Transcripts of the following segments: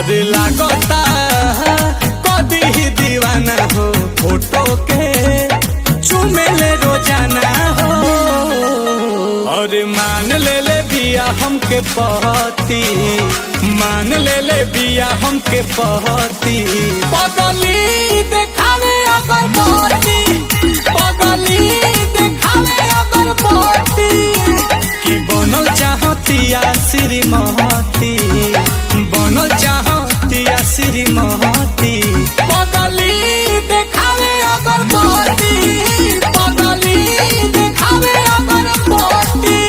अरे लागता कदी ही दीवाना हो, फोटो के चुमेले रोजाना हो। अरे मान ले बिया हमके पहती, मान ले बिया हमके पहती। पगली देखावे अगर पहती, पगली देखावे अगर पहती। कि बनल चाहतिया श्रीमती, बनल चाहतिया श्रीमती। पगली देखावे अगर पहती, पगली देखावे अगर पहती।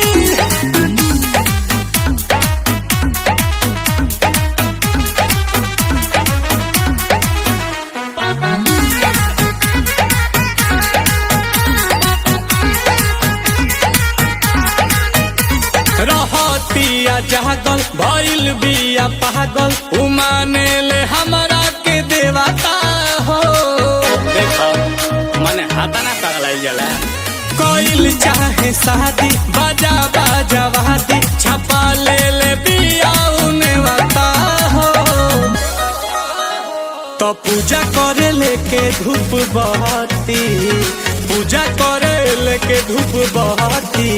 रहतिया जागल भइल बिया पागल, उमाने ले हमरा के देवता हो। देखो मने हाथा ना पगलाइल जाला। कोइल चाहे शादी बाजा बाजा वादी, छपा ले बिया उने वाता हो। तो पूजा करे लेके धूप बहती, पूजा करे लेके धूप बहती।